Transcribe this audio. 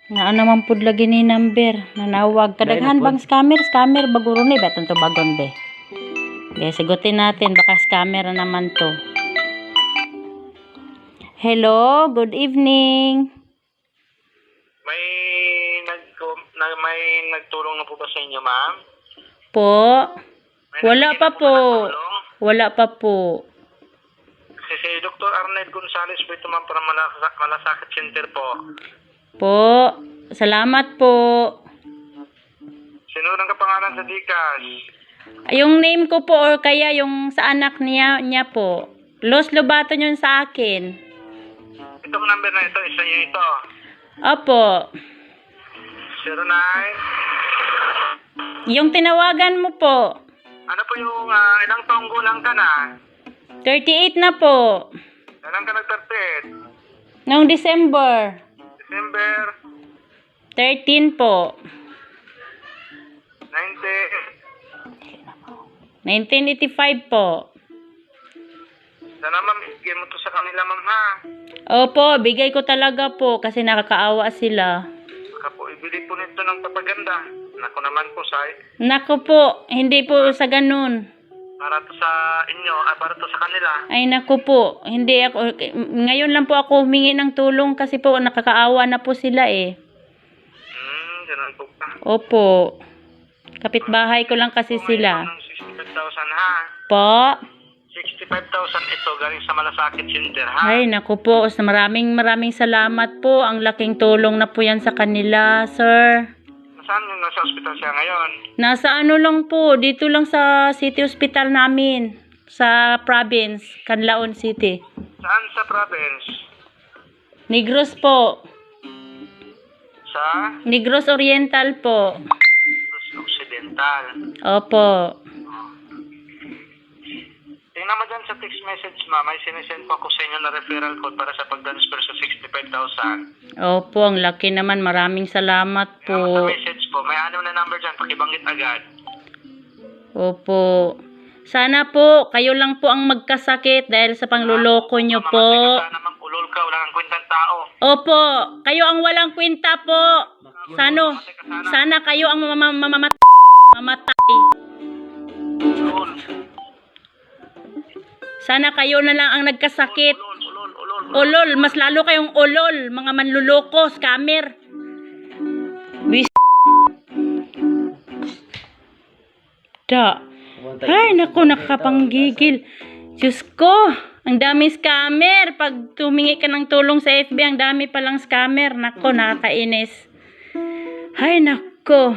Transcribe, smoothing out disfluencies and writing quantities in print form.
Nga naman pud lagi ni number nanawag kadaghan bang scammer baguro ni ba to bagon be. Okay, sigutin natin baka scammer na naman to. Hello, good evening. May nagtulong na po ba sa inyo, ma'am? Po. Wala pa po. Wala pa po. Si Dr. Arnel Gonzales po ito, ma'am, para Malasakit Center po. Po. Salamat po. Sino ang kapangalan sa Dikas? Yung name ko po or kaya yung sa anak niya po. Los Lobato yun sa akin. Itong number na ito, isa nyo ito. Opo. 09. Yung tinawagan mo po. Ano po yung ilang taong gulang ka na? 38 na po. Kailan ka nag-38? Noong December. December 13 po. 1985 po. Sana, ma'am, ibigay mo to sa kanila, ma'am, ha? Opo, bigay ko talaga po kasi nakakaawa sila. Baka po, ibili po nito ng papaganda. Naku naman po, Naku po, hindi po sa ganun. para to sa inyo, para to sa kanila. Ay naku po, hindi ako, ngayon lang po ako humingi ng tulong kasi po nakakaawa na po sila eh. Ganun po ka. Opo, kapitbahay ko lang kasi sila. 65,000, ha? Po? 65,000 ito, galing sa Malasakit Center, ha? Ay naku po, maraming salamat po. Ang laking tulong na po yan sa kanila, sir. Saan yung nasa ospital siya ngayon? Nasa ano lang po, dito lang sa city hospital namin. Sa province, Canlaon City. Saan sa province? Negros po. Sa Negros Oriental po. Occidental. Opo. Tingnan mo dyan sa text message, ma. May sinesend po ako sa inyo na referral code para sa pag-transfer sa 65,000. Opo, ang laki naman. Maraming salamat Tingnan mo sa po. message po. May anim na number dyan. Pakibanggit agad. Opo. Sana po, kayo lang po ang magkasakit dahil sa pangluloko nyo po. Sana mang ulol ka. Wala kang kwentang tao. Opo, kayo ang walang kwenta po. Sana kayo ang mamatay. Ulol. Sana kayo na lang ang nagkasakit. Ulol. Ulol, mas lalo kayong ulol, mga manluloko, scammer. Ay, naku, nakakapanggigil. Diyos ko, ang dami scammer. Pag tumingi ka ng tulong sa FB, ang dami palang scammer. Naku, nakakainis. Ay, naku.